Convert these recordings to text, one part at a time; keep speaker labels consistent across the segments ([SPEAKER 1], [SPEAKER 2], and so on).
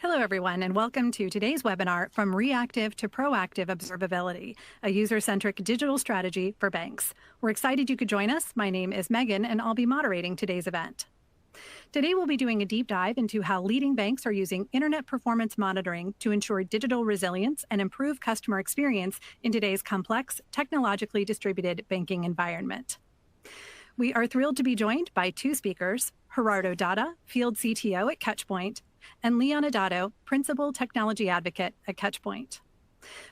[SPEAKER 1] Hello, everyone, and welcome to today's webinar, From Reactive to Proactive Observability, a user-centric digital strategy for banks. We're excited you could join us. My name is Megan, and I'll be moderating today's event. Today, we'll be doing a deep dive into how leading banks are using internet performance monitoring to ensure digital resilience and improve customer experience in today's complex, technologically distributed banking environment. We are thrilled to be joined by two speakers, Gerardo Dada, Field CTO at Catchpoint, and Leon Adato, Principal Technology Advocate at Catchpoint.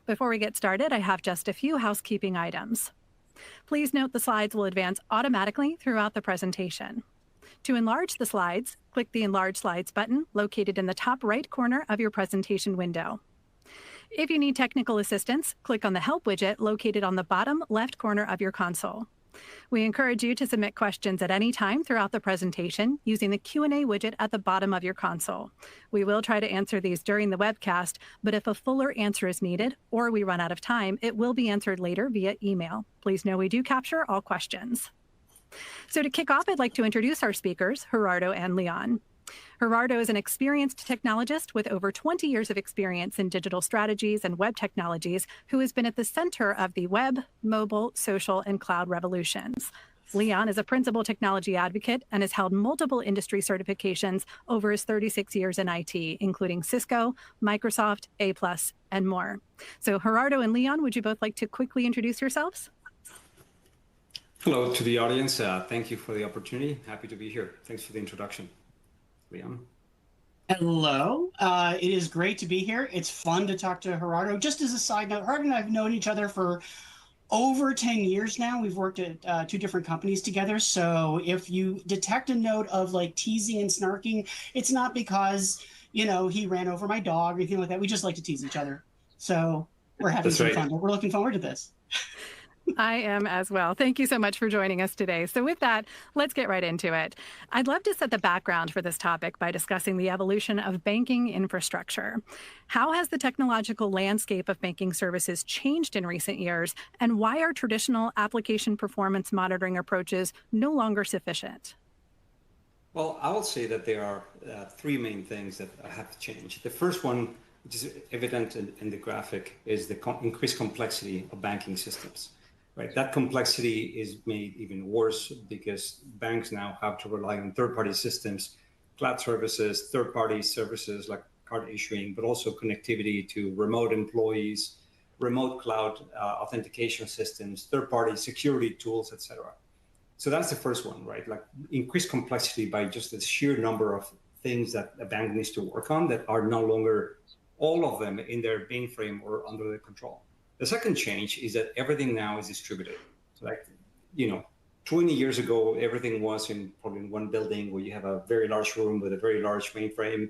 [SPEAKER 1] Before we get started, I have just a few housekeeping items. Please note the slides will advance automatically throughout the presentation. To enlarge the slides, click the Enlarge Slides button located in the top right corner of your presentation window. If you need technical assistance, click on the Help widget located on the bottom left corner of your console. We encourage you to submit questions at any time throughout the presentation using the Q&A widget at the bottom of your console. We will try to answer these during the webcast, but if a fuller answer is needed or we run out of time, it will be answered later via email. Please know we do capture all questions. So to kick off, I'd like to introduce our speakers, Gerardo and Leon. Gerardo is an experienced technologist with over 20 years of experience in digital strategies and web technologies, who has been at the center of the web, mobile, social, and cloud revolutions. Leon is a principal technology advocate and has held multiple industry certifications over his 36 years in IT, including Cisco, Microsoft, A+, and more. So Gerardo and Leon, would you both like to quickly introduce yourselves?
[SPEAKER 2] Hello to the audience. Thank you for the opportunity. Happy to be here. Thanks for the introduction. Leon.
[SPEAKER 3] Hello. It is great to be here. It's fun to talk to Gerardo. Just as a side note, Gerardo and I have known each other for over 10 years now. We've worked at two different companies together. So if you detect a note of like teasing and snarking, it's not because, you know, he ran over my dog or anything like that. We just like to tease each other. So we're having some fun. We're looking forward to this.
[SPEAKER 1] I am as well. Thank you so much for joining us today. So with that, let's get right into it. I'd love to set the background for this topic by discussing the evolution of banking infrastructure. How has the technological landscape of banking services changed in recent years, and why are traditional application performance monitoring approaches no longer sufficient?
[SPEAKER 2] Well, I would say that there are three main things that have changed. The first one, which is evident in the graphic, is the increased complexity of banking systems. Right, that complexity is made even worse because banks now have to rely on third-party systems, cloud services, third-party services like card issuing, but also connectivity to remote employees, remote cloud authentication systems, third-party security tools, etc. So that's the first one, right? Like increased complexity by just the sheer number of things that a bank needs to work on that are no longer all of them in their mainframe or under their control. The second change is that everything now is distributed. So like, 20 years ago, everything was probably in one building where you have a very large room with a very large mainframe.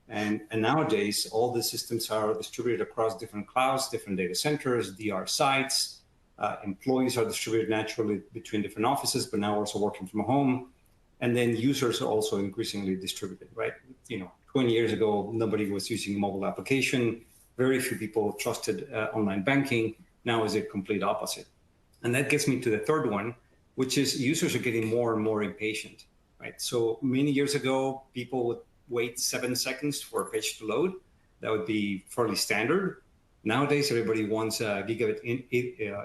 [SPEAKER 2] And nowadays, all the systems are distributed across different clouds, different data centers, DR sites. Employees are distributed naturally between different offices, but now also working from home. And then users are also increasingly distributed, right? 20 years ago, nobody was using a mobile application. Very few people trusted online banking. Now is a complete opposite. And that gets me to the third one, which is users are getting more and more impatient, right? So many years ago, people would wait 7 seconds for a page to load. That would be fairly standard. Nowadays, everybody wants a gigabit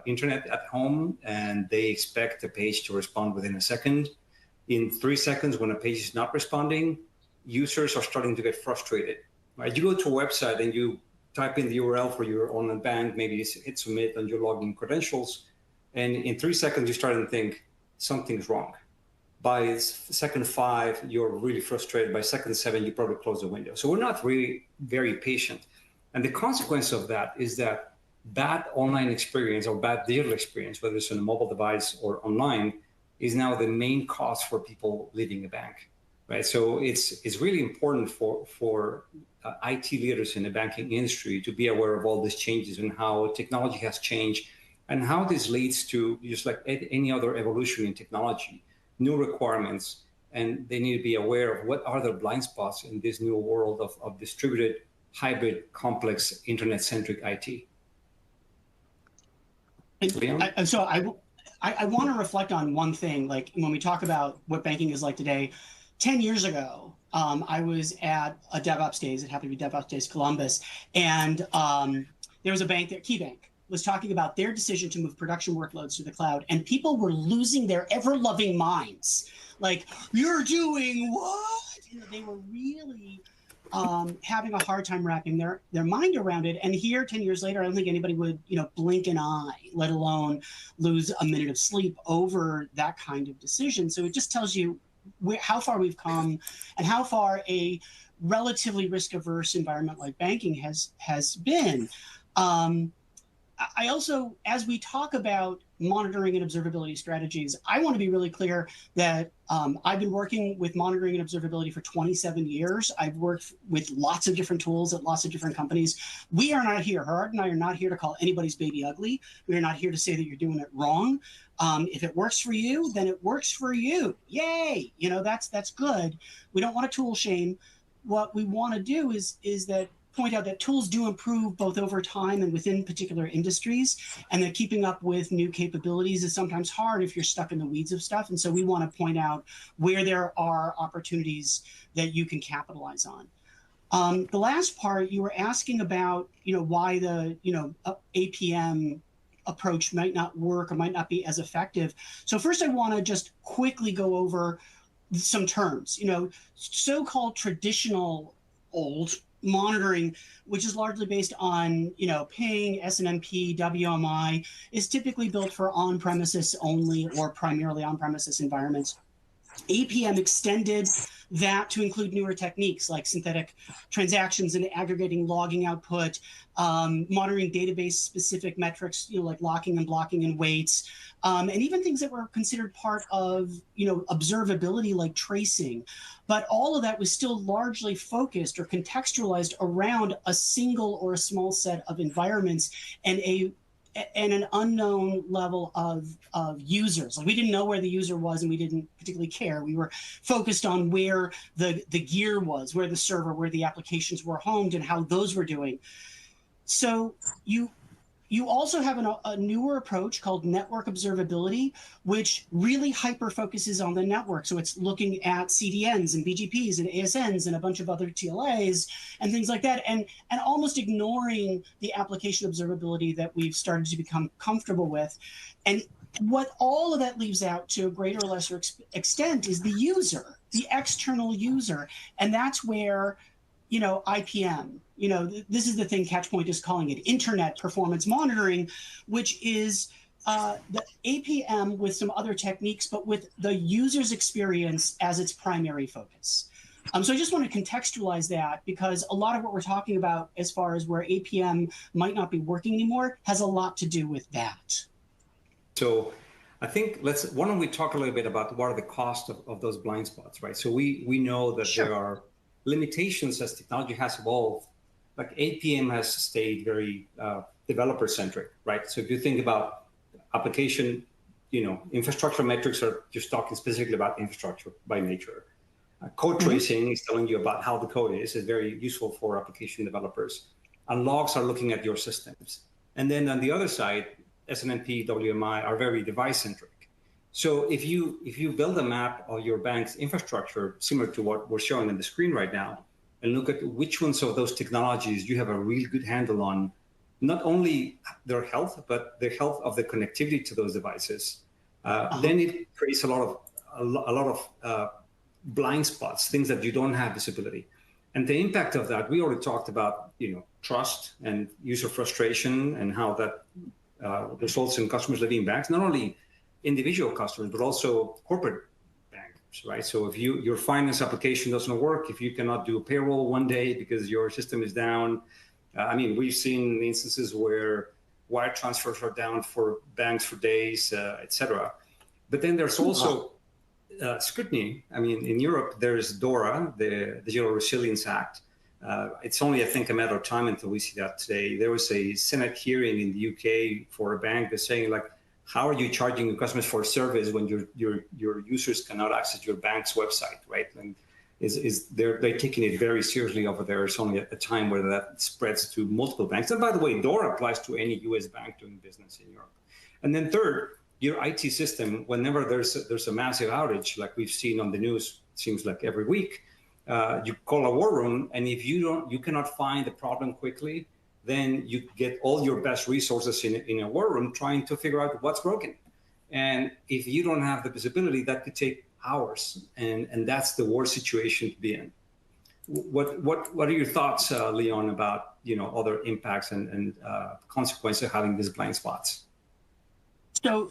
[SPEAKER 2] internet at home, and they expect the page to respond within a second. In 3 seconds, when a page is not responding, users are starting to get frustrated, right? You go to a website and you type in the URL for your online bank, maybe hit submit on your login credentials. And in 3 seconds, you start to think something's wrong. By second 5, you're really frustrated. By second 7, you probably close the window. So we're not really very patient. And the consequence of that is that bad online experience or bad digital experience, whether it's on a mobile device or online, is now the main cause for people leaving a bank. Right, so it's really important for IT leaders in the banking industry to be aware of all these changes and how technology has changed and how this leads to, just like any other evolution in technology, new requirements, and they need to be aware of what are the blind spots in this new world of distributed, hybrid, complex, internet-centric IT.
[SPEAKER 3] So I want to reflect on one thing, like when we talk about what banking is like today. 10 years ago, I was at a DevOps Days. It happened to be DevOps Days Columbus, and there was a bank there, KeyBank, was talking about their decision to move production workloads to the cloud, and people were losing their ever-loving minds. Like, you're doing what? They were really having a hard time wrapping their mind around it. And here, 10 years later, I don't think anybody would, blink an eye, let alone lose a minute of sleep over that kind of decision. So it just tells you how far we've come and how far a relatively risk-averse environment like banking has been. I also, as we talk about monitoring and observability strategies, I want to be really clear that I've been working with monitoring and observability for 27 years. I've worked with lots of different tools at lots of different companies. We are not here, Gerhard and I are not here to call anybody's baby ugly. We are not here to say that you're doing it wrong. If it works for you, then it works for you. Yay! That's good. We don't want to tool shame. What we want to do is that point out that tools do improve both over time and within particular industries, and that keeping up with new capabilities is sometimes hard if you're stuck in the weeds of stuff. And so we want to point out where there are opportunities that you can capitalize on. The last part, you were asking about, why the, APM approach might not work or might not be as effective. So first I want to just quickly go over some terms. So-called traditional old monitoring, which is largely based on, ping, SNMP, WMI, is typically built for on-premises only or primarily on-premises environments. APM extended that to include newer techniques like synthetic transactions and aggregating logging output, monitoring database-specific metrics, like locking and blocking and waits, and even things that were considered part of, observability like tracing. But all of that was still largely focused or contextualized around a single or a small set of environments and an unknown level of users. Like, we didn't know where the user was, and we didn't particularly care. We were focused on where the gear was, where the server, where the applications were homed, and how those were doing. So you also have a newer approach called network observability, which really hyper-focuses on the network. So it's looking at CDNs and BGPs and ASNs and a bunch of other TLAs and things like that, and almost ignoring the application observability that we've started to become comfortable with. And what all of that leaves out to a greater or lesser extent is the user, the external user. And that's where, IPM, this is the thing Catchpoint is calling it, internet performance monitoring, which is the APM with some other techniques, but with the user's experience as its primary focus. So I just want to contextualize that, because a lot of what we're talking about as far as where APM might not be working anymore has a lot to do with that.
[SPEAKER 2] So I think why don't we talk a little bit about what are the costs of those blind spots, right? So we know that
[SPEAKER 3] Sure.
[SPEAKER 2] There are limitations as technology has evolved. Like, APM has stayed very developer-centric, right? So if you think about application, infrastructure metrics are just talking specifically about infrastructure by nature. Code tracing is telling you about how the code is. It's very useful for application developers. And logs are looking at your systems. And then on the other side, SNMP, WMI are very device-centric. So if you build a map of your bank's infrastructure, similar to what we're showing on the screen right now, and look at which ones of those technologies you have a really good handle on, not only their health, but the health of the connectivity to those devices, then it creates a lot of blind spots, things that you don't have visibility. And the impact of that, we already talked about, trust and user frustration and how that results in customers leaving banks, not only individual customers, but also corporate banks, right? So if your finance application doesn't work, if you cannot do payroll one day because your system is down, we've seen instances where wire transfers are down for banks for days, et cetera. But then there's also scrutiny. In Europe, there's DORA, the Digital Resilience Act. It's only, I think, a matter of time until we see that today. There was a Senate hearing in the UK for a bank that's saying, like, how are you charging your customers for a service when your users cannot access your bank's website, right? And they're taking it very seriously over there. It's only a time where that spreads to multiple banks. And by the way, DORA applies to any US bank doing business in Europe. And then third, your IT system, whenever there's a massive outage, like we've seen on the news, it seems like every week, you call a war room, and if you cannot find the problem quickly, then you get all your best resources in a war room trying to figure out what's broken. And if you don't have the visibility, that could take hours, and that's the worst situation to be in. What are your thoughts, Leon, about other impacts and consequences of having these blind spots?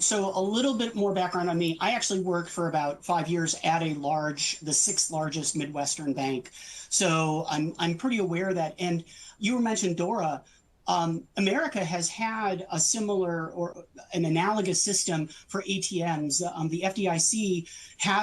[SPEAKER 3] So a little bit more background on me. I actually worked for about 5 years at the sixth largest Midwestern bank. So I'm pretty aware of that. And you mentioned Dora. America has had a similar or an analogous system for ATMs. The FDIC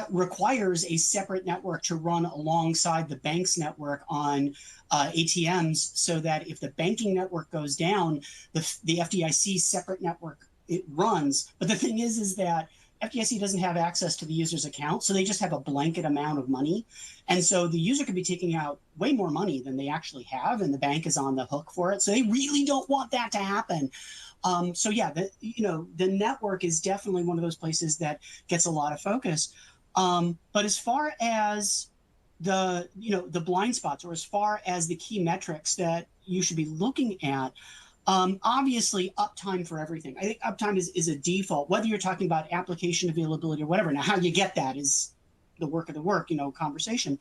[SPEAKER 3] requires a separate network to run alongside the bank's network on ATMs, so that if the banking network goes down, the FDIC separate network it runs. But the thing is that FDIC doesn't have access to the user's account, so they just have a blanket amount of money. And so the user could be taking out way more money than they actually have, and the bank is on the hook for it. So they really don't want that to happen. So yeah, the network is definitely one of those places that gets a lot of focus. But as far as the blind spots, or as far as the key metrics that you should be looking at, obviously, uptime for everything. I think uptime is a default, whether you're talking about application availability or whatever. Now, how you get that is the work of the work, conversation.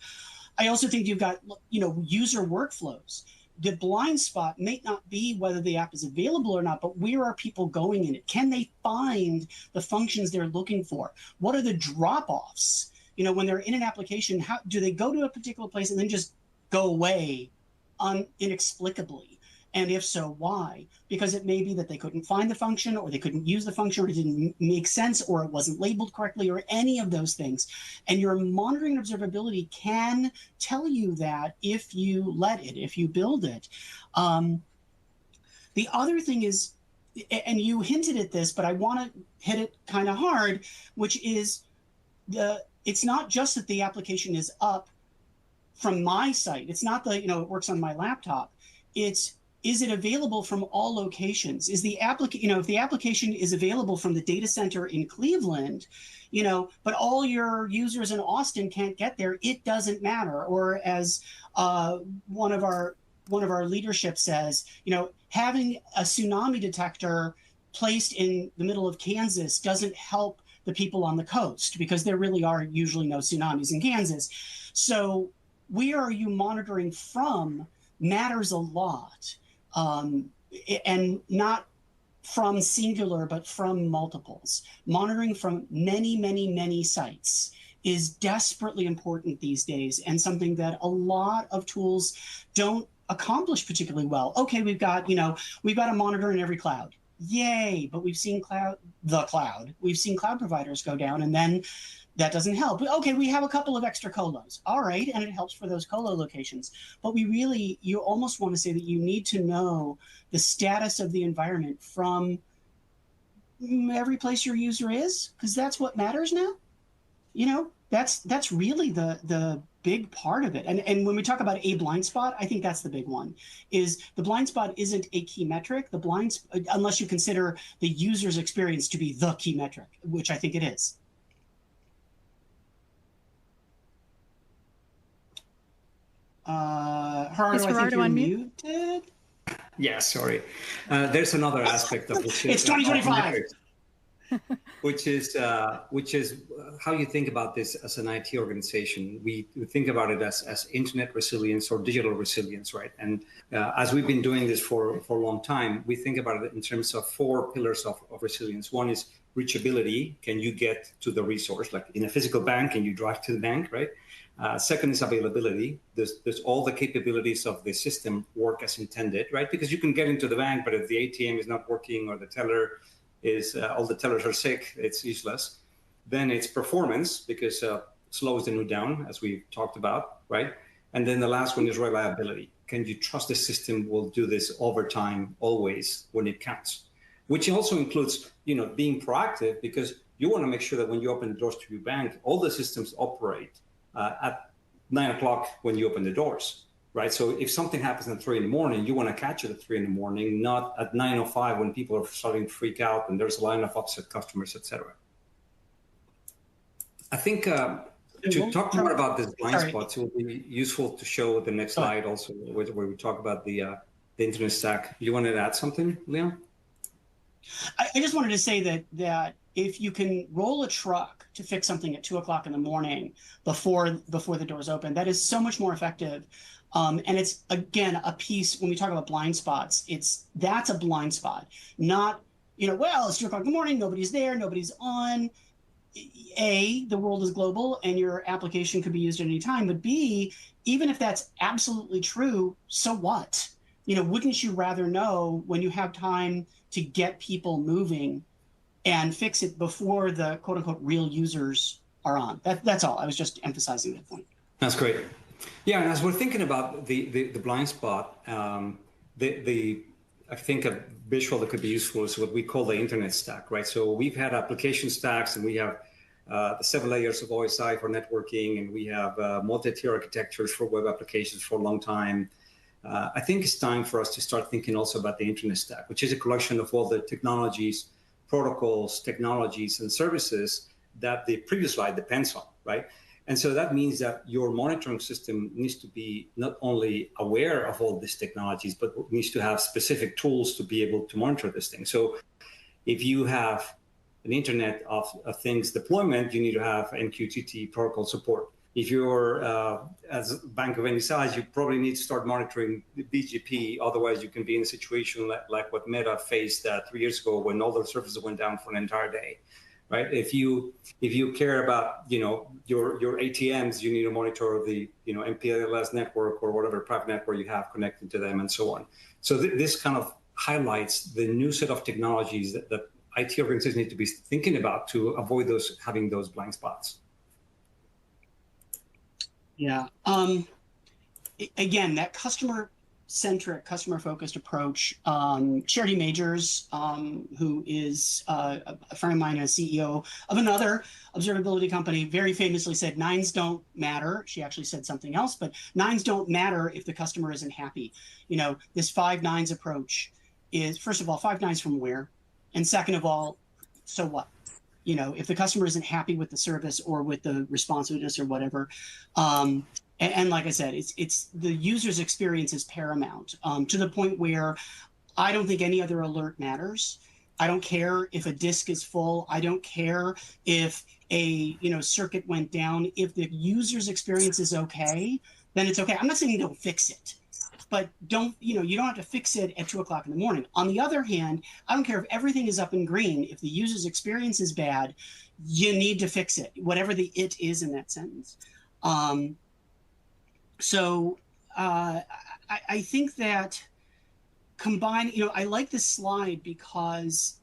[SPEAKER 3] I also think you've got, user workflows. The blind spot may not be whether the app is available or not, but where are people going in it? Can they find the functions they're looking for? What are the drop-offs? When they're in an application, how do they go to a particular place and then just go away inexplicably? And if so, why? Because it may be that they couldn't find the function, or they couldn't use the function, or it didn't make sense, or it wasn't labeled correctly, or any of those things. And your monitoring and observability can tell you that if you let it, if you build it. The other thing is, and you hinted at this, but I want to hit it kind of hard, which is it's not just that the application is up from my site. It's not it works on my laptop. Is it available from all locations? Is the if the application is available from the data center in Cleveland, but all your users in Austin can't get there, it doesn't matter. Or as one of our leadership says, having a tsunami detector placed in the middle of Kansas doesn't help the people on the coast, because there really are usually no tsunamis in Kansas. So where are you monitoring from matters a lot. And not from singular, but from multiples. Monitoring from many, many, many sites is desperately important these days, and something that a lot of tools don't accomplish particularly well. Okay, we've got a monitor in every cloud. Yay, but we've seen we've seen cloud providers go down, and then that doesn't help. Okay, we have a couple of extra colos. All right, and it helps for those colo locations. But you almost want to say that you need to know the status of the environment from every place your user is, because that's what matters now. That's really the big part of it. And when we talk about a blind spot, I think that's the big one. Is the blind spot isn't a key metric. Unless you consider the user's experience to be the key metric, which I think it is. Gerardo, I think you're muted.
[SPEAKER 2] Yeah, sorry. There's another aspect of this.
[SPEAKER 3] It's 2025.
[SPEAKER 2] Which is how you think about this as an IT organization. We think about it as internet resilience or digital resilience, right? And as we've been doing this for a long time, we think about it in terms of 4 pillars of resilience. One is reachability. Can you get to the resource? Like in a physical bank, can you drive to the bank, right? Second is availability. There's all the capabilities of the system work as intended, right? Because you can get into the bank, but if the ATM is not working or the teller is all the tellers are sick, it's useless. Then it's performance, because slows the node down, as we talked about, right? And then the last one is reliability. Can you trust the system will do this over time, always, when it counts? Which also includes, being proactive, because you want to make sure that when you open the doors to your bank, all the systems operate at 9 o'clock when you open the doors, right? So if something happens at 3 in the morning, you want to catch it at 3 in the morning, not at 9:05 when people are starting to freak out and there's a line of upset customers, etc. I think to talk more about this blind
[SPEAKER 3] Sorry.
[SPEAKER 2] spots, it will be useful to show the next slide also, where we talk about the internet stack. You wanted to add something, Leon?
[SPEAKER 3] I just wanted to say that if you can roll a truck to fix something at 2 o'clock in the morning before the doors open, that is so much more effective. And it's, again, a piece, when we talk about blind spots, that's a blind spot, not, well, it's 2 o'clock in the morning, nobody's there, nobody's on. A, the world is global and your application could be used at any time, but B, even if that's absolutely true, so what? Wouldn't you rather know when you have time to get people moving and fix it before the quote unquote real users are on? That's all. I was just emphasizing that point.
[SPEAKER 2] That's great. Yeah, and as we're thinking about the blind spot, I think a visual that could be useful is what we call the internet stack, right? So we've had application stacks, and we have the 7 layers of OSI for networking, and we have multi-tier architectures for web applications for a long time. I think it's time for us to start thinking also about the internet stack, which is a collection of all the technologies, protocols, technologies, and services that the previous slide depends on, right? And so that means that your monitoring system needs to be not only aware of all these technologies, but needs to have specific tools to be able to monitor this thing. So if you have an Internet of Things deployment, you need to have MQTT protocol support. If you're, as a bank of any size, you probably need to start monitoring the BGP. Otherwise, you can be in a situation like what Meta faced 3 years ago when all their services went down for an entire day. Right? If you care about your ATMs, you need to monitor the MPLS network or whatever private network you have connected to them, and so on. So this kind of highlights the new set of technologies that IT organizations need to be thinking about to avoid having those blind spots.
[SPEAKER 3] Yeah. Again, that customer-centric, customer-focused approach. Charity Majors, who is a friend of mine, a CEO of another observability company, very famously said, "Nines don't matter." She actually said something else, but nines don't matter if the customer isn't happy. This 5 nines approach is, first of all, 5 nines from where? And second of all, so what? If the customer isn't happy with the service or with the responsiveness or whatever. And like I said, it's the user's experience is paramount, to the point where I don't think any other alert matters. I don't care if a disk is full. I don't care if a circuit went down. If the user's experience is okay, then it's okay. I'm not saying you don't fix it, but you don't have to fix it at 2 o'clock in the morning. On the other hand, I don't care if everything is up in green. If the user's experience is bad, you need to fix it, whatever the it is in that sentence. So I think that combine, I like this slide because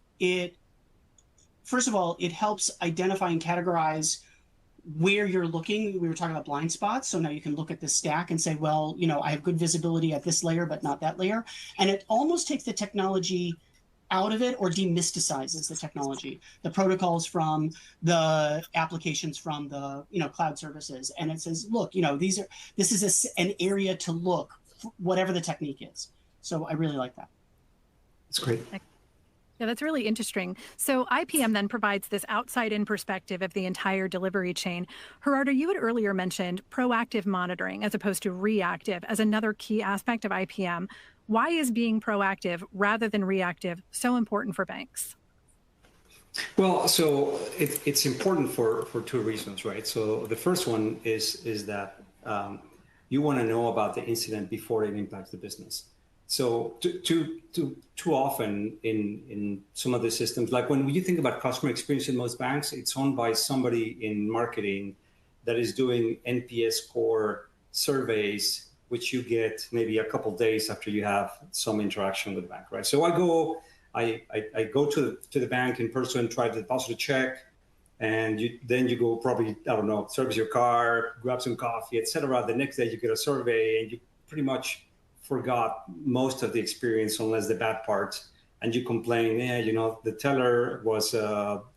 [SPEAKER 3] first of all, it helps identify and categorize where you're looking. We were talking about blind spots. So now you can look at the stack and say, well, I have good visibility at this layer, but not that layer. And it almost takes the technology out of it or demysticizes the technology, the protocols from the applications from the cloud services. And it says, look, this is an area to look, whatever the technique is. So I really like that.
[SPEAKER 2] That's great.
[SPEAKER 1] Yeah, that's really interesting. So IPM then provides this outside-in perspective of the entire delivery chain. Gerardo, you had earlier mentioned proactive monitoring as opposed to reactive as another key aspect of IPM. Why is being proactive rather than reactive so important for banks?
[SPEAKER 2] Well, so it's important for 2 reasons, right? So the first one is that you want to know about the incident before it impacts the business. So too often in some of the systems, like when you think about customer experience in most banks, it's owned by somebody in marketing that is doing NPS score surveys, which you get maybe a couple of days after you have some interaction with the bank, right? So I go to the bank in person, try to deposit a check, and then you go probably, I don't know, service your car, grab some coffee, etc. The next day you get a survey, and you pretty much forgot most of the experience unless the bad parts, and you complain, the teller was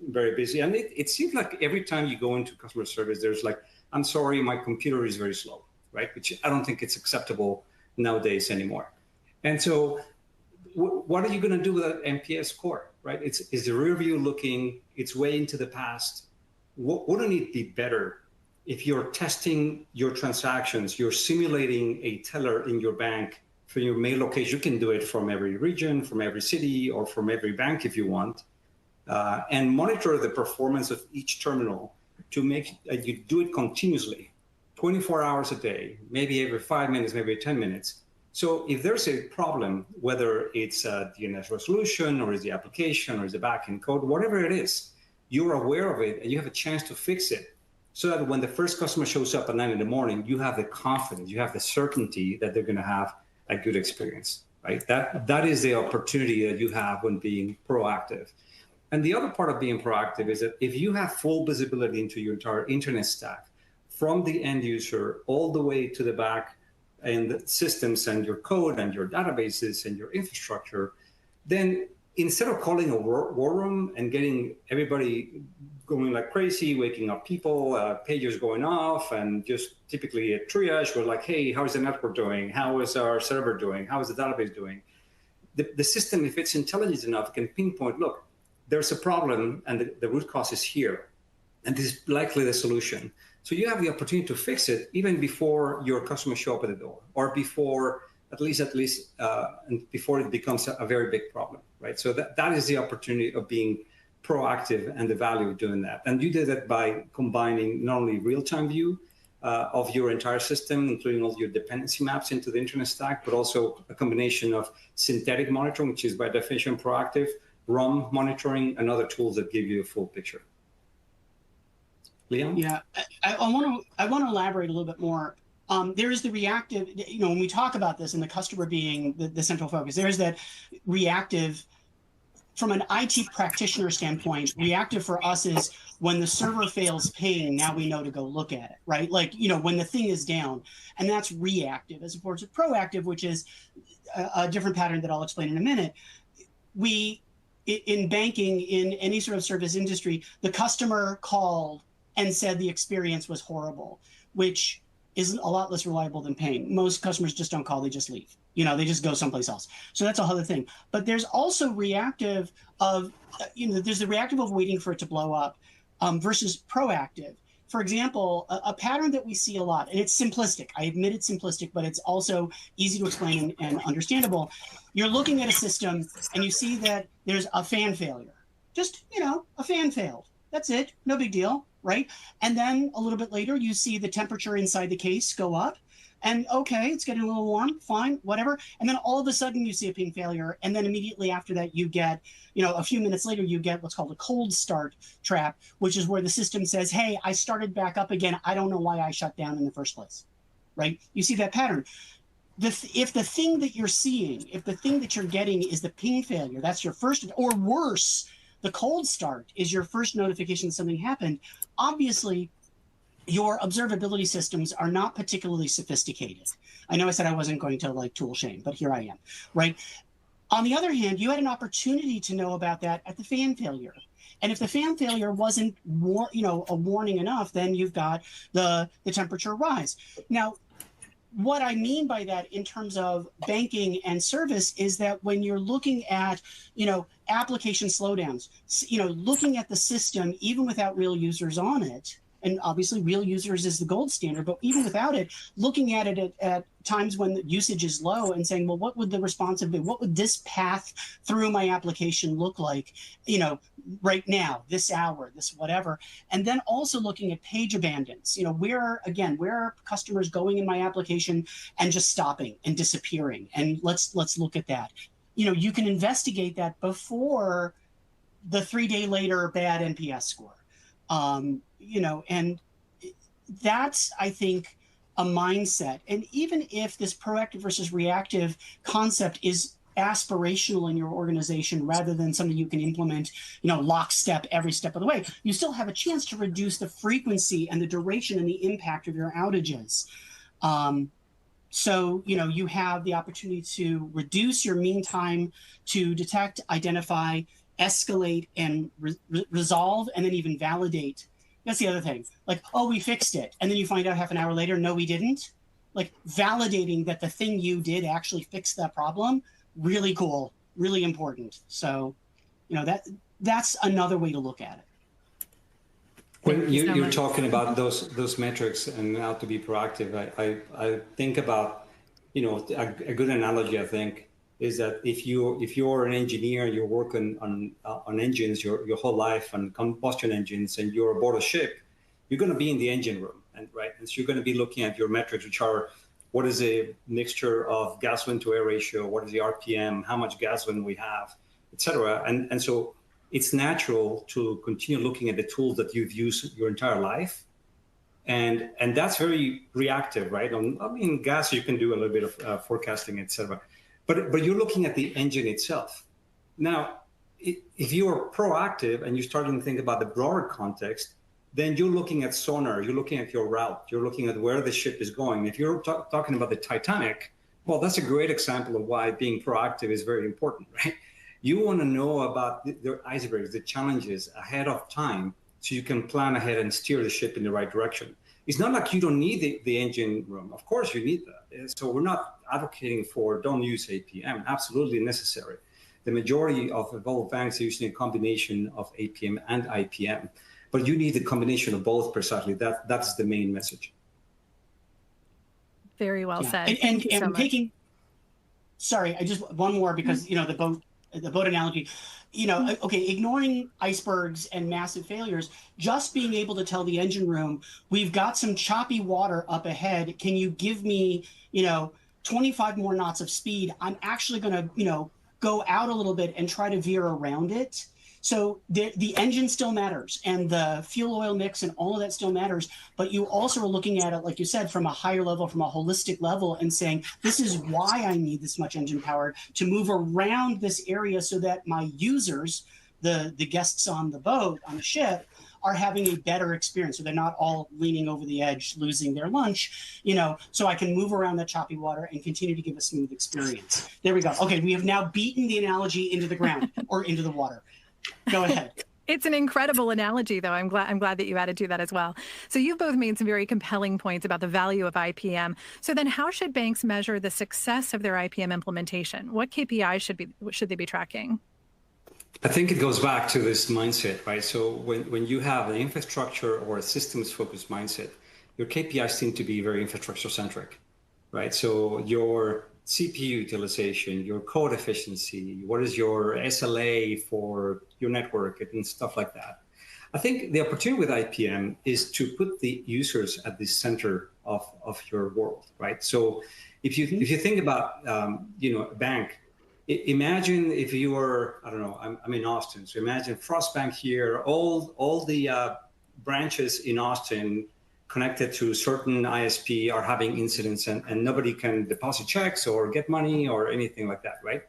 [SPEAKER 2] very busy. And it seems like every time you go into customer service, there's like, I'm sorry, my computer is very slow, right? Which I don't think it's acceptable nowadays anymore. And so what are you going to do with that NPS score, right? Is the rear view looking, it's way into the past. Wouldn't it be better if you're testing your transactions, you're simulating a teller in your bank for your mail location. You can do it from every region, from every city, or from every bank if you want, and monitor the performance of each terminal to make you do it continuously, 24 hours a day, maybe every 5 minutes, maybe 10 minutes. So if there's a problem, whether it's a DNS resolution or is the application or is the backend code, whatever it is, you're aware of it and you have a chance to fix it, so that when the first customer shows up at 9 in the morning, you have the confidence, you have the certainty that they're going to have a good experience, right? That is the opportunity that you have when being proactive. And the other part of being proactive is that if you have full visibility into your entire internet stack, from the end user all the way to the back and the systems and your code and your databases and your infrastructure, then instead of calling a war room and getting everybody going like crazy, waking up people, pages going off, and just typically a triage, we're like, hey, how is the network doing? How is our server doing? How is the database doing? The system, if it's intelligent enough, can pinpoint, look, there's a problem and the root cause is here, and this is likely the solution. So you have the opportunity to fix it even before your customers show up at the door, or before at least before it becomes a very big problem, right? So that is the opportunity of being proactive and the value of doing that. And you did it by combining not only real-time view of your entire system, including all your dependency maps into the internet stack, but also a combination of synthetic monitoring, which is by definition proactive, RUM monitoring, and other tools that give you a full picture. Leon?
[SPEAKER 3] Yeah, I want to elaborate a little bit more. There is the reactive, when we talk about this and the customer being the central focus, there's that reactive. From an IT practitioner standpoint, reactive for us is when the server fails ping, now we know to go look at it, right? Like, when the thing is down, and that's reactive, as opposed to proactive, which is a different pattern that I'll explain in a minute. In banking, in any sort of service industry, the customer called and said the experience was horrible, which is a lot less reliable than paying. Most customers just don't call, they just leave. They just go someplace else. So that's a whole other thing. But there's also reactive of, there's the reactive of waiting for it to blow up versus proactive. For example, a pattern that we see a lot, and it's simplistic. I admit it's simplistic, but it's also easy to explain and understandable. You're looking at a system and you see that there's a fan failure. Just, a fan failed. That's it. No big deal, right? And then a little bit later, you see the temperature inside the case go up. And okay, it's getting a little warm, fine, whatever. And then all of a sudden you see a ping failure. And then immediately after that, you get, a few minutes later, you get what's called a cold start trap, which is where the system says, hey, I started back up again. I don't know why I shut down in the first place, right? You see that pattern. If the thing that you're seeing, if the thing that you're getting is the ping failure, that's your first, or worse, the cold start is your first notification that something happened, obviously, your observability systems are not particularly sophisticated. I know I said I wasn't going to tool shame, but here I am, right? On the other hand, you had an opportunity to know about that at the fan failure. And if the fan failure wasn't a warning enough, then you've got the temperature rise. Now, what I mean by that in terms of banking and service is that when you're looking at, application slowdowns, looking at the system, even without real users on it, and obviously real users is the gold standard, but even without it, looking at it at times when the usage is low and saying, well, what would the responsive be? What would this path through my application look like, right now, this hour, this whatever. And then also looking at page abandons, where are customers going in my application and just stopping and disappearing? And let's look at that. You can investigate that before the 3-day later bad NPS score. And that's, I think, a mindset. And even if this proactive versus reactive concept is aspirational in your organization rather than something you can implement, lockstep every step of the way, you still have a chance to reduce the frequency and the duration and the impact of your outages. So, you have the opportunity to reduce your mean time to detect, identify, escalate, and resolve, and then even validate. That's the other thing. Like, oh, we fixed it. And then you find out half an hour later, no, we didn't. Like, validating that the thing you did actually fixed that problem, really cool, really important. So, that's another way to look at it.
[SPEAKER 2] When
[SPEAKER 1] you so
[SPEAKER 2] you're
[SPEAKER 1] much.
[SPEAKER 2] talking about those metrics and how to be proactive, I think about, a good analogy, I think, is that if you're an engineer, you're working on engines your whole life, on combustion engines, and you're aboard a ship, you're going to be in the engine room, and so you're going to be looking at your metrics, which are what is a mixture of gasoline to air ratio, what is the RPM, how much gasoline we have, et cetera. And so it's natural to continue looking at the tools that you've used your entire life. And that's very reactive, right? Gas, you can do a little bit of forecasting, et cetera. But you're looking at the engine itself. Now, if you're proactive and you're starting to think about the broader context, then you're looking at sonar, you're looking at your route, you're looking at where the ship is going. If you're talking about the Titanic, well, that's a great example of why being proactive is very important, right? You want to know about the icebergs, the challenges ahead of time, so you can plan ahead and steer the ship in the right direction. It's not like you don't need the engine room. Of course you need that. So we're not advocating for don't use APM, absolutely necessary. The majority of evolved banks are using a combination of APM and IPM, but you need a combination of both precisely. That's the main message.
[SPEAKER 1] Very well said.
[SPEAKER 3] And
[SPEAKER 1] so
[SPEAKER 3] taking, sorry, I just one more because the boat analogy, okay, ignoring icebergs and massive failures, just being able to tell the engine room, we've got some choppy water up ahead. Can you give me, 25 more knots of speed? I'm actually going to, go out a little bit and try to veer around it. So the engine still matters, and the fuel oil mix and all of that still matters. But you also are looking at it, like you said, from a higher level, from a holistic level, and saying, this is why I need this much engine power to move around this area so that my users, the guests on the boat, on the ship, are having a better experience. So they're not all leaning over the edge, losing their lunch, so I can move around that choppy water and continue to give a smooth experience. There we go. Okay, we have now beaten the analogy into the ground or into the water. Go ahead.
[SPEAKER 1] It's an incredible analogy, though. I'm glad that you added to that as well. So you've both made some very compelling points about the value of IPM. So then how should banks measure the success of their IPM implementation? What KPIs should they be tracking?
[SPEAKER 2] I think it goes back to this mindset, right? So when you have an infrastructure or a systems-focused mindset, your KPIs seem to be very infrastructure-centric, right? So your CPU utilization, your code efficiency, what is your SLA for your network and stuff like that. I think the opportunity with IPM is to put the users at the center of your world, right? So if you think about a bank, imagine if you were, I don't know, I'm in Austin, so imagine Frost Bank here, all the branches in Austin connected to certain ISP are having incidents and nobody can deposit checks or get money or anything like that, right?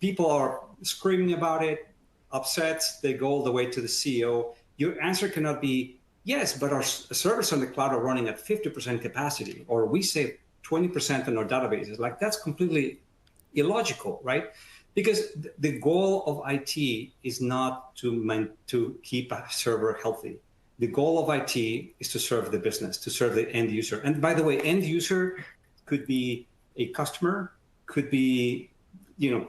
[SPEAKER 2] People are screaming about it, upset, they go all the way to the CEO. Your answer cannot be, yes, but our servers on the cloud are running at 50% capacity, or we save 20% on our databases. Like, that's completely illogical, right? Because the goal of IT is not to keep a server healthy. The goal of IT is to serve the business, to serve the end user. And by the way, end user could be a customer, could be,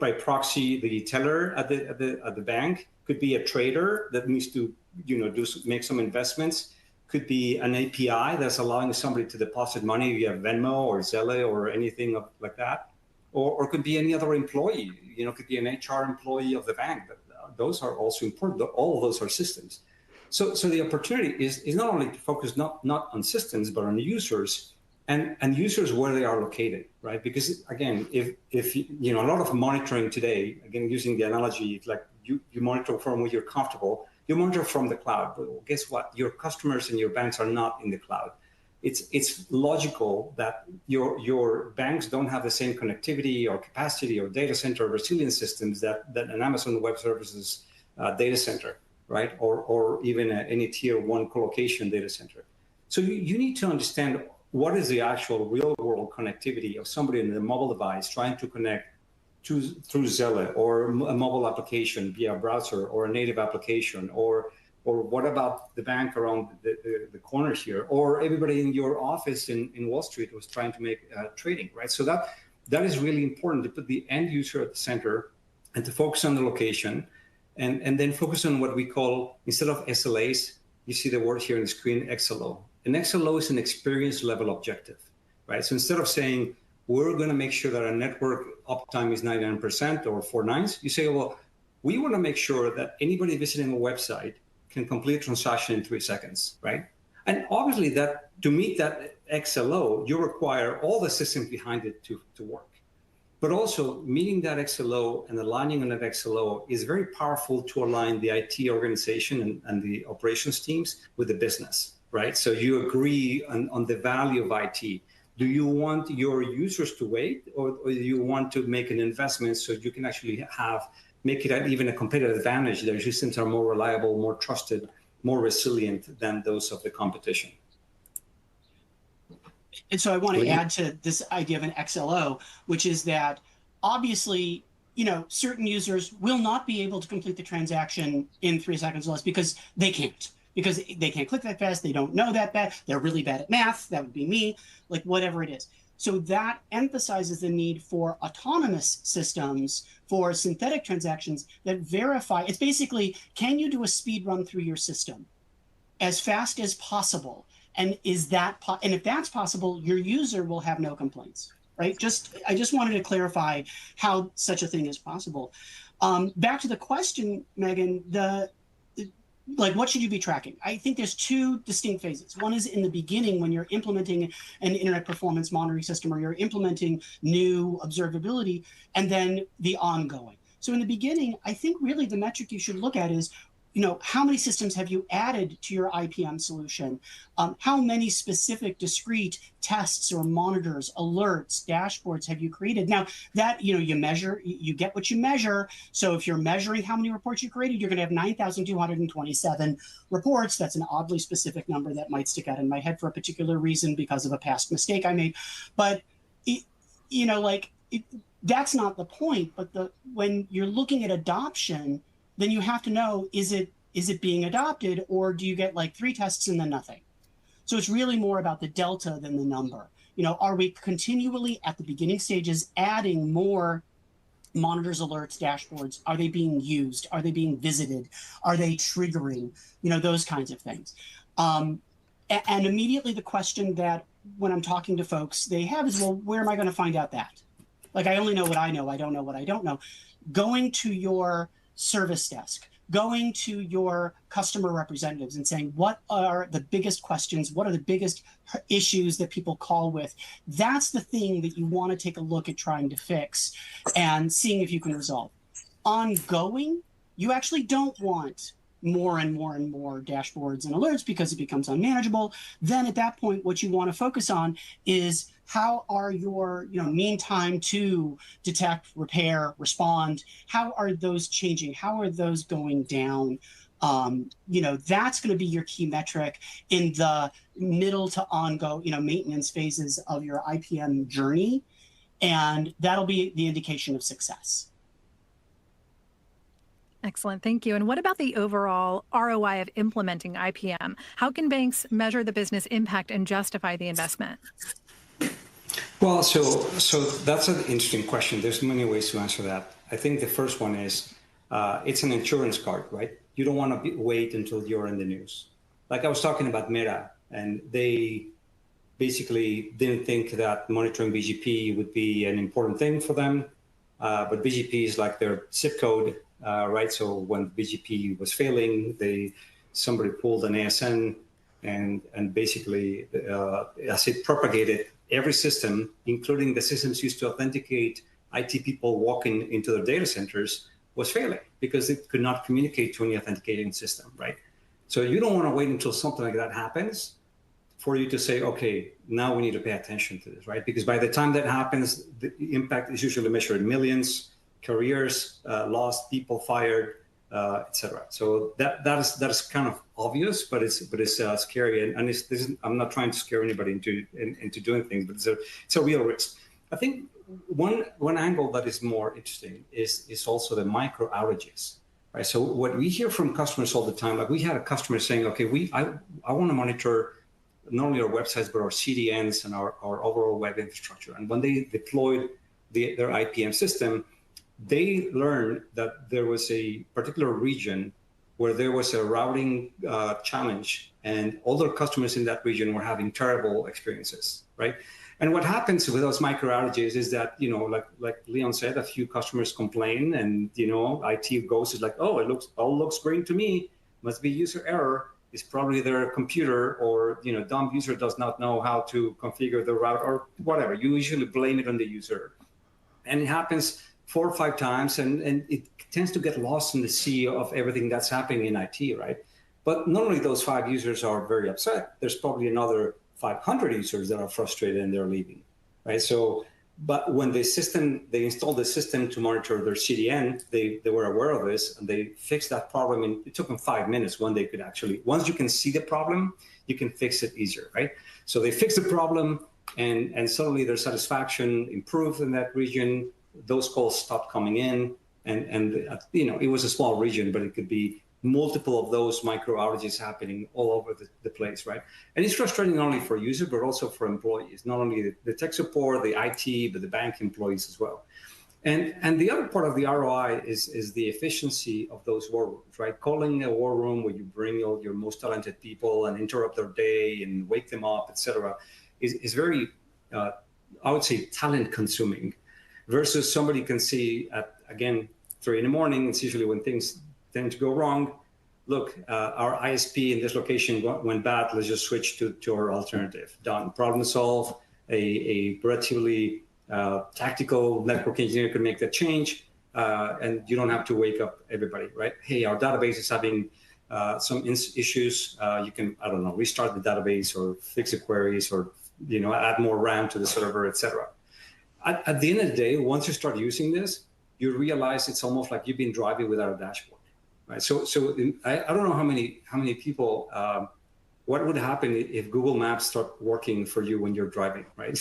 [SPEAKER 2] by proxy, the teller at the bank, could be a trader that needs to, make some investments, could be an API that's allowing somebody to deposit money via Venmo or Zelle or anything like that, or could be any other employee. Could be an HR employee of the bank. Those are also important. All of those are systems. So the opportunity is not only to focus not on systems, but on users and users where they are located, right? Because again, if a lot of monitoring today, again, using the analogy, it's like you monitor from where you're comfortable, you monitor from the cloud. But guess what? Your customers and your banks are not in the cloud. It's logical that your banks don't have the same connectivity or capacity or data center resilience systems that an Amazon Web Services data center, right? Or even any tier 1 colocation data center. So you need to understand what is the actual real world connectivity of somebody in a mobile device trying to connect through Zelle or a mobile application via a browser or a native application, or what about the bank around the corner here, or everybody in your office in Wall Street was trying to make trading, right? So that is really important, to put the end user at the center and to focus on the location. And then focus on what we call, instead of SLAs, you see the word here on the screen, XLO. An XLO is an experience level objective, right? So instead of saying, we're going to make sure that our network uptime is 99% or 4 nines, you say, well, we want to make sure that anybody visiting a website can complete a transaction in 3 seconds, right? And obviously that to meet that XLO, you require all the systems behind it to work. But also meeting that XLO and aligning on that XLO is very powerful to align the IT organization and the operations teams with the business, right? So you agree on the value of IT. Do you want your users to wait, or do you want to make an investment so you can actually make it even a competitive advantage? Their systems are more reliable, more trusted, more resilient than those of the competition.
[SPEAKER 3] And so I want to add to this idea of an XLO, which is that obviously, certain users will not be able to complete the transaction in 3 seconds or less because they can't. Because they can't click that fast, they don't know that fast, they're really bad at math, that would be me, like whatever it is. So that emphasizes the need for autonomous systems, for synthetic transactions that verify. It's basically, can you do a speed run through your system as fast as possible? And and if that's possible, your user will have no complaints, right? I just wanted to clarify how such a thing is possible. Back to the question, Megan, what should you be tracking? I think there's 2 distinct phases. One is in the beginning when you're implementing an internet performance monitoring system or you're implementing new observability, and then the ongoing. So in the beginning, I think really the metric you should look at is, how many systems have you added to your IPM solution? How many specific discrete tests or monitors, alerts, dashboards have you created? Now that, you measure, you get what you measure. So if you're measuring how many reports you created, you're going to have 9,227 reports. That's an oddly specific number that might stick out in my head for a particular reason because of a past mistake I made. But, that's not the point. But when you're looking at adoption, then you have to know, is it being adopted, or do you get 3 tests and then nothing? So it's really more about the delta than the number. Are we continually at the beginning stages adding more monitors, alerts, dashboards? Are they being used? Are they being visited? Are they triggering? Those kinds of things. And immediately the question that when I'm talking to folks, they have is, well, where am I going to find out that? I only know what I know. I don't know what I don't know. Going to your service desk, going to your customer representatives and saying, what are the biggest questions? What are the biggest issues that people call with? That's the thing that you want to take a look at trying to fix and seeing if you can resolve. Ongoing, you actually don't want more and more and more dashboards and alerts because it becomes unmanageable. Then at that point, what you want to focus on is how are your mean time to detect, repair, respond? How are those changing? How are those going down? That's going to be your key metric in the middle to ongoing, maintenance phases of your IPM journey. And that'll be the indication of success.
[SPEAKER 1] Excellent. Thank you. And what about the overall ROI of implementing IPM? How can banks measure the business impact and justify the investment?
[SPEAKER 2] Well, so that's an interesting question. There's many ways to answer that. I think the first one is it's an insurance card, right? You don't want to wait until you're in the news. Like I was talking about Meta, and they basically didn't think that monitoring BGP would be an important thing for them. But BGP is like their zip code, right? So when BGP was failing, somebody pulled an ASN, and basically as it propagated, every system, including the systems used to authenticate IT people walking into their data centers, was failing because it could not communicate to any authenticating system, right? So you don't want to wait until something like that happens for you to say, okay, now we need to pay attention to this, right? Because by the time that happens, the impact is usually measured in millions, careers lost, people fired, etc. So that is kind of obvious, but it's scary, and I'm not trying to scare anybody into doing things, but it's a real risk. I think one angle that is more interesting is also the micro outages, right? So what we hear from customers all the time, like we had a customer saying, okay, I want to monitor not only our websites but our CDNs and our overall web infrastructure. And when they deployed their IPM system, they learned that there was a particular region where there was a routing challenge, and all the customers in that region were having terrible experiences, right? And what happens with those micro outages is that, like Leon said, a few customers complain, and IT goes is like, oh, all looks green to me. Must be user error. It's probably their computer, or dumb user does not know how to configure the route, or whatever. You usually blame it on the user, and it happens 4 or 5 times, and it tends to get lost in the sea of everything that's happening in IT, right? But not only those 5 users are very upset, there's probably another 500 users that are frustrated and they're leaving, right? So, but when they installed the system to monitor their CDN, they were aware of this, and they fixed that problem. And it took them 5 minutes when they could actually, once you can see the problem, you can fix it easier, right? So they fixed the problem, and suddenly their satisfaction improved in that region. Those calls stopped coming in, and it was a small region, but it could be multiple of those micro outages happening all over the place, right? And it's frustrating not only for users, but also for employees, not only the tech support, the IT, but the bank employees as well. And the other part of the ROI is the efficiency of those war rooms, right? Calling a war room where you bring all your most talented people and interrupt their day and wake them up, etc., is very, I would say, talent consuming, versus somebody can see at, again, 3 in the morning. It's usually when things tend to go wrong. Look, our ISP in this location went bad. Let's just switch to our alternative. Done. Problem solved. A relatively tactical network engineer could make that change, and you don't have to wake up everybody, right? Hey, our database is having some issues. You can, I don't know, restart the database or fix the queries, or add more RAM to the server, etc. At the end of the day, once you start using this, you realize it's almost like you've been driving without a dashboard, right? So I don't know how many people, what would happen if Google Maps start working for you when you're driving, right?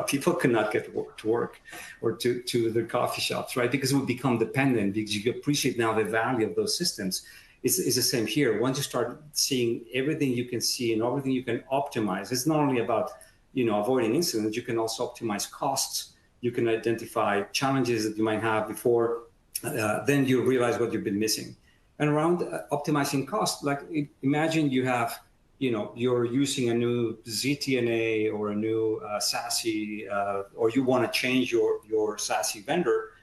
[SPEAKER 2] People cannot get to work or to their coffee shops, right? Because it would become dependent, because you appreciate now the value of those systems. It's the same here. Once you start seeing everything you can see and everything you can optimize, it's not only about avoiding incidents. You can also optimize costs. You can identify challenges that you might have before. Then you realize what you've been missing. And around optimizing costs, like imagine you have, you're using a new ZTNA or a new SASE, or you want to change your SASE vendor.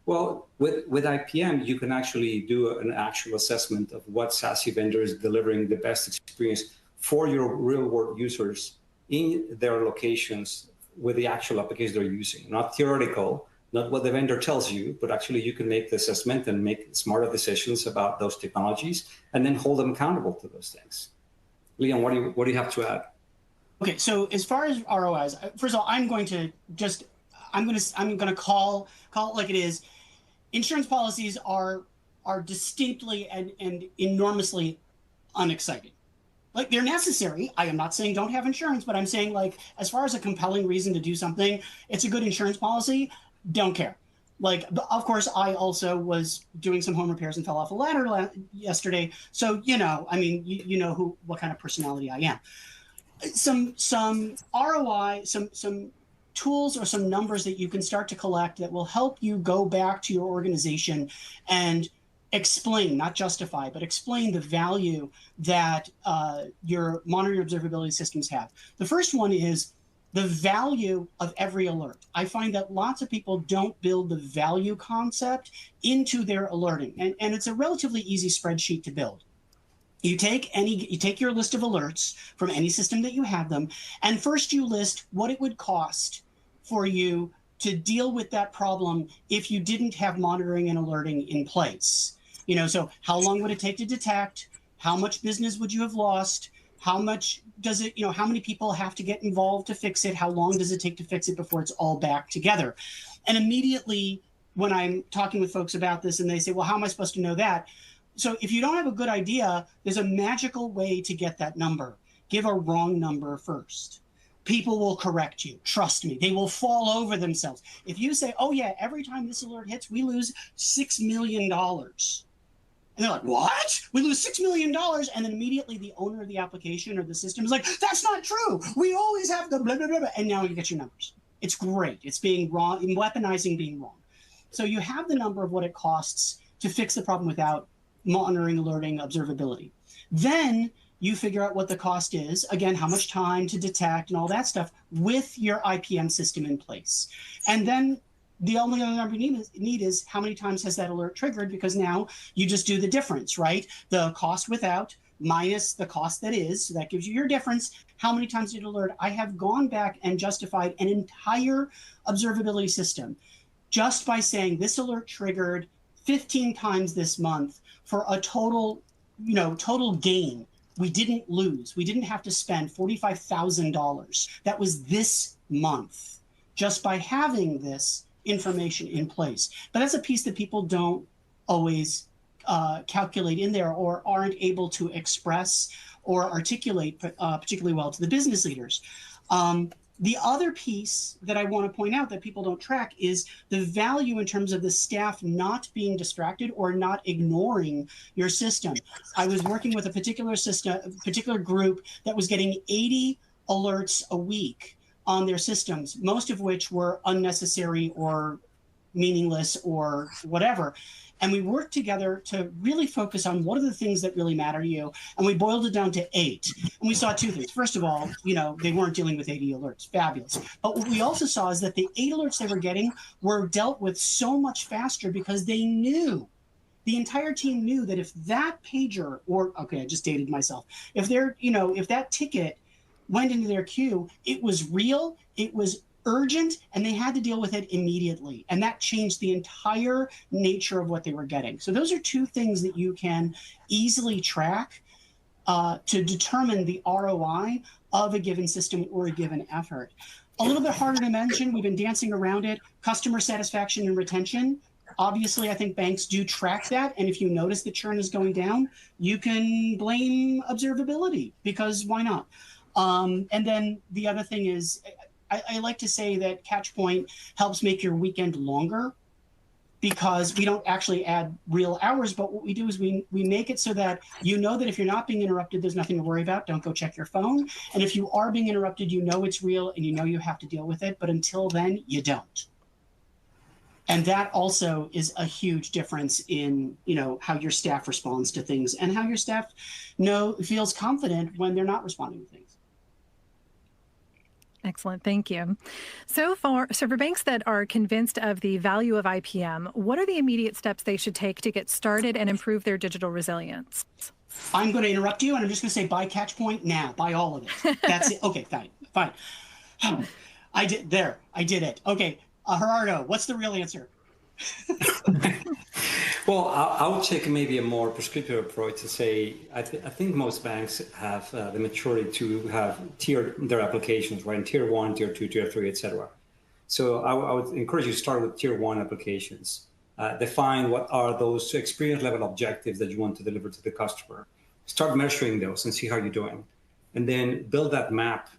[SPEAKER 2] Well, with IPM, you can actually do an actual assessment of what SASE vendor is delivering the best experience for your real-world users in their locations with the actual applications they're using. Not theoretical, not what the vendor tells you, but actually you can make the assessment and make smarter decisions about those technologies, and then hold them accountable to those things. Leon, what do you have to add?
[SPEAKER 3] Okay, so as far as ROIs, first of all, I'm going to call it like it is. Insurance policies are distinctly and enormously unexciting. Like, they're necessary. I am not saying don't have insurance, but I'm saying, like, as far as a compelling reason to do something, it's a good insurance policy. Don't care. Like, of course, I also was doing some home repairs and fell off a ladder yesterday. So, I mean, you know what kind of personality I am. Some ROI, some tools or some numbers that you can start to collect that will help you go back to your organization and explain, not justify, but explain the value that your monitoring observability systems have. The first one is the value of every alert. I find that lots of people don't build the value concept into their alerting, and it's a relatively easy spreadsheet to build. You take your list of alerts from any system that you have them, and first you list what it would cost for you to deal with that problem if you didn't have monitoring and alerting in place. So how long would it take to detect? How much business would you have lost? How much does it, how many people have to get involved to fix it? How long does it take to fix it before it's all back together? And immediately when I'm talking with folks about this and they say, well, how am I supposed to know that? So if you don't have a good idea, there's a magical way to get that number. Give a wrong number first. People will correct you. Trust me, they will fall over themselves. If you say, oh yeah, every time this alert hits, we lose $6 million. And they're like, what? We lose $6 million? And then immediately the owner of the application or the system is like, that's not true. We always have the blah, blah, blah, blah. And now you get your numbers. It's great. It's being wrong, weaponizing being wrong. So you have the number of what it costs to fix the problem without monitoring, alerting, observability. Then you figure out what the cost is, again, how much time to detect and all that stuff with your IPM system in place. And then the only other number you need is how many times has that alert triggered, because now you just do the difference, right? The cost without minus the cost that is, so that gives you your difference. How many times did it alert? I have gone back and justified an entire observability system just by saying this alert triggered 15 times this month for a total gain. We didn't lose. We didn't have to spend $45,000. That was this month just by having this information in place. But that's a piece that people don't always calculate in there or aren't able to express or articulate particularly well to the business leaders. The other piece that I want to point out that people don't track is the value in terms of the staff not being distracted or not ignoring your system. I was working with a particular group that was getting 80 alerts a week on their systems, most of which were unnecessary or meaningless or whatever. And we worked together to really focus on what are the things that really matter to you. And we boiled it down to 8. And we saw 2 things. First of all, they weren't dealing with 80 alerts. Fabulous. But what we also saw is that the 8 alerts they were getting were dealt with so much faster because they knew, the entire team knew that if that pager, I just dated myself. If that ticket went into their queue, it was real, it was urgent, and they had to deal with it immediately. And that changed the entire nature of what they were getting. So those are 2 things that you can easily track to determine the ROI of a given system or a given effort. A little bit harder to mention, we've been dancing around it, customer satisfaction and retention. Obviously, I think banks do track that. And if you notice the churn is going down, you can blame observability, because why not? And then the other thing is, I like to say that Catchpoint helps make your weekend longer, because we don't actually add real hours, but what we do is we make it so that you know that if you're not being interrupted, there's nothing to worry about. Don't go check your phone. And if you are being interrupted, you know it's real and you know you have to deal with it. But until then, you don't. And that also is a huge difference in how your staff responds to things and how your staff feels confident when they're not responding to things.
[SPEAKER 1] Excellent. Thank you. So for banks that are convinced of the value of IPM, what are the immediate steps they should take to get started and improve their digital resilience?
[SPEAKER 3] I'm going to interrupt you, and I'm just going to say buy Catchpoint now. Buy all of it. That's it. Okay, fine. I did it. Okay, Gerardo, what's the real answer?
[SPEAKER 2] Well, I would take maybe a more prescriptive approach to say, I think most banks have the maturity to have tiered their applications, right? In tier 1, tier 2, tier 3, etc. So I would encourage you to start with tier 1 applications. Define what are those experience level objectives that you want to deliver to the customer. Start measuring those and see how you're doing. And then build that map.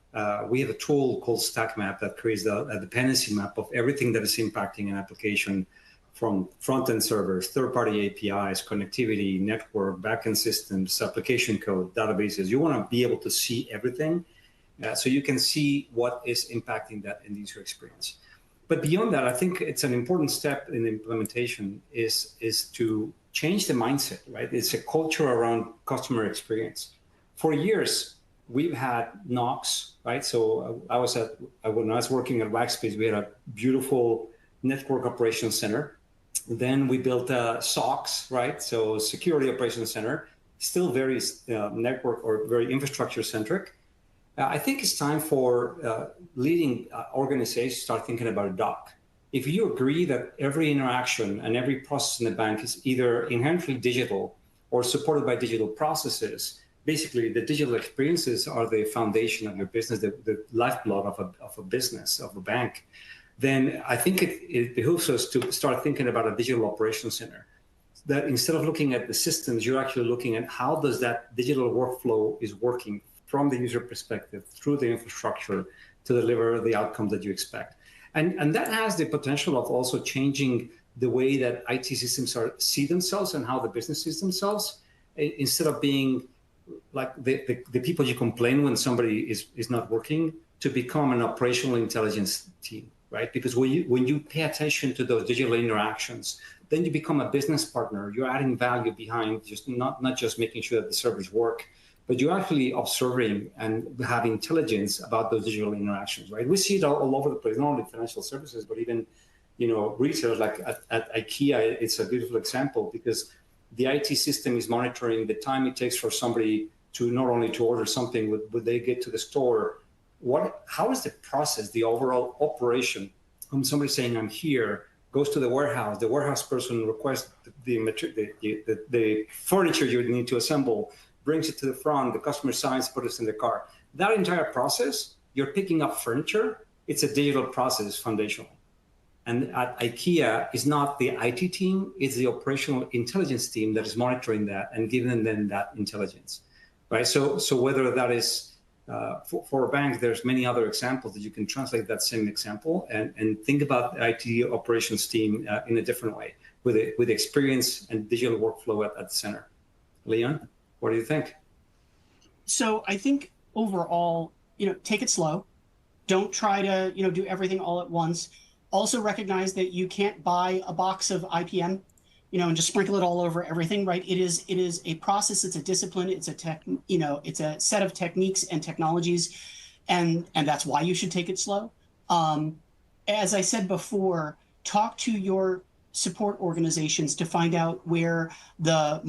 [SPEAKER 2] We have a tool called Stack Map that creates a dependency map of everything that is impacting an application, from front-end servers, third-party APIs, connectivity, network, backend systems, application code, databases. You want to be able to see everything so you can see what is impacting that end user experience. But beyond that, I think it's an important step in the implementation is to change the mindset, right? It's a culture around customer experience. For years, we've had NOCs, right? So when I was working at Rackspace, we had a beautiful network operations center. Then we built SOCs, right? So Security Operations Center, still very network or very infrastructure centric. I think it's time for leading organizations to start thinking about a doc. If you agree that every interaction and every process in the bank is either inherently digital or supported by digital processes, basically the digital experiences are the foundation of your business, the lifeblood of a business, of a bank, then I think it behooves us to start thinking about a digital operations center. That instead of looking at the systems, you're actually looking at how does that digital workflow is working from the user perspective through the infrastructure to deliver the outcomes that you expect. And that has the potential of also changing the way that IT systems see themselves and how the business sees themselves, instead of being like the people you complain when somebody is not working, to become an operational intelligence team. Right? Because when you pay attention to those digital interactions, then you become a business partner. You're adding value behind just not just making sure that the servers work, but you're actually observing and have intelligence about those digital interactions, right? We see it all over the place, not only financial services, but even, retailers like at IKEA. It's a beautiful example because the IT system is monitoring the time it takes for somebody to not only to order something, but they get to the store. How is the process, the overall operation? When somebody saying I'm here, goes to the warehouse person requests the furniture you need to assemble, brings it to the front, the customer signs, puts it in the car. That entire process, you're picking up furniture, it's a digital process foundational. And at IKEA, it's not the IT team, it's the operational intelligence team that is monitoring that and giving them that intelligence, right? So whether that is for a bank, there's many other examples that you can translate that same example and think about the IT operations team in a different way with experience and digital workflow at the center. Leon, what do you think?
[SPEAKER 3] So I think overall, take it slow. Don't try to, do everything all at once. Also recognize that you can't buy a box of IPM, and just sprinkle it all over everything, right? It is a process. It's a discipline. It's it's a set of techniques and technologies, and that's why you should take it slow. As I said before, talk to your support organizations to find out where the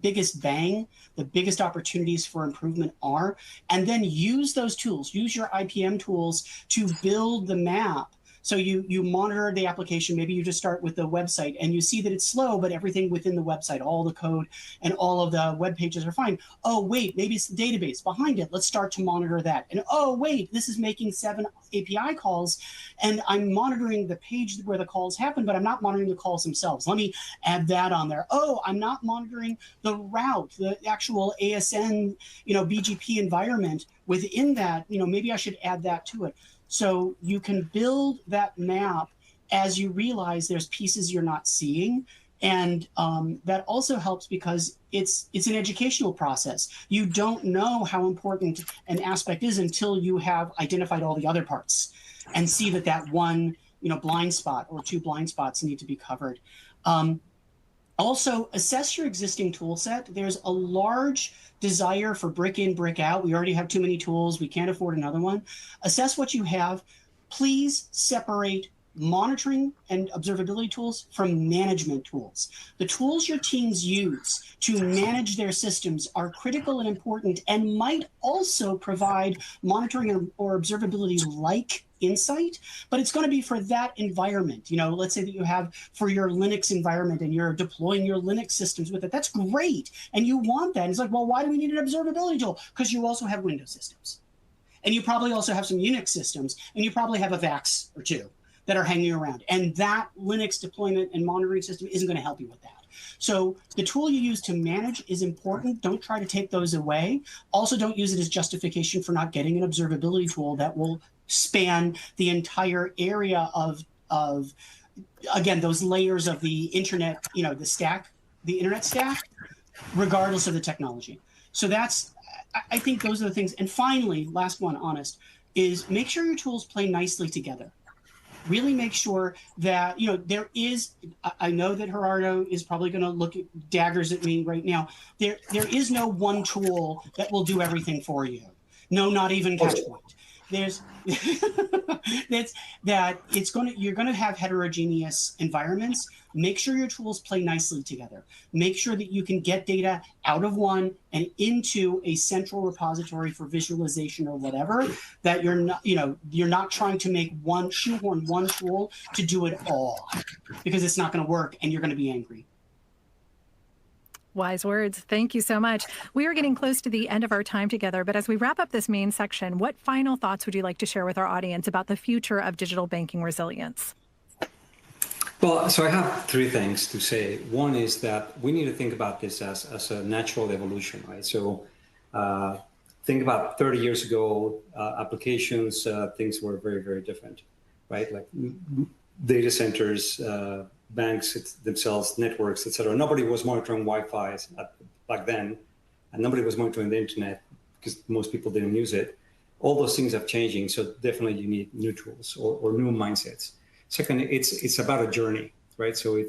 [SPEAKER 3] biggest bang, the biggest opportunities for improvement are, and then use those tools. Use your IPM tools to build the map. So you monitor the application. Maybe you just start with the website and you see that it's slow, but everything within the website, all the code and all of the web pages are fine. Oh, wait, maybe it's the database behind it. Let's start to monitor that. And oh, wait, this is making 7 API calls and I'm monitoring the page where the calls happen, but I'm not monitoring the calls themselves. Let me add that on there. Oh, I'm not monitoring the route, the actual ASN, BGP environment within that. Maybe I should add that to it. So you can build that map as you realize there's pieces you're not seeing. And that also helps because it's an educational process. You don't know how important an aspect is until you have identified all the other parts and see that one blind spot or 2 blind spots need to be covered. Also, assess your existing tool set. There's a large desire for brick in, brick out. We already have too many tools. We can't afford another one. Assess what you have. Please separate monitoring and observability tools from management tools. The tools your teams use to manage their systems are critical and important and might also provide monitoring or observability-like insight, but it's going to be for that environment. Let's say that you have for your Linux environment and you're deploying your Linux systems with it. That's great. And you want that. And it's like, well, why do we need an observability tool? Because you also have Windows systems. And you probably also have some Unix systems. And you probably have a VAX or 2 that are hanging around. And that Linux deployment and monitoring system isn't going to help you with that. So the tool you use to manage is important. Don't try to take those away. Also, don't use it as justification for not getting an observability tool that will span the entire area of again, those layers of the internet, the stack, the internet stack, regardless of the technology. So I think those are the things. And finally, last one, honest, is make sure your tools play nicely together. Really make sure that, there is, I know that Gerardo is probably going to look at daggers at me right now. There is no one tool that will do everything for you. No, not even Catchpoint. There's you're going to have heterogeneous environments. Make sure your tools play nicely together. Make sure that you can get data out of one and into a central repository for visualization or whatever, that you're not trying to shoehorn one tool to do it all, because it's not going to work and you're going to be angry.
[SPEAKER 1] Wise words. Thank you so much. We are getting close to the end of our time together, but as we wrap up this main section, what final thoughts would you like to share with our audience about the future of digital banking resilience?
[SPEAKER 2] Well, so I have 3 things to say. One is that we need to think about this as a natural evolution, right? So think about 30 years ago, applications, things were very, very different, right? Like data centers, banks themselves, networks, etc. Nobody was monitoring Wi-Fi back then, and nobody was monitoring the internet because most people didn't use it. All those things are changing, so definitely you need new tools or new mindsets. Second, it's about a journey, right? So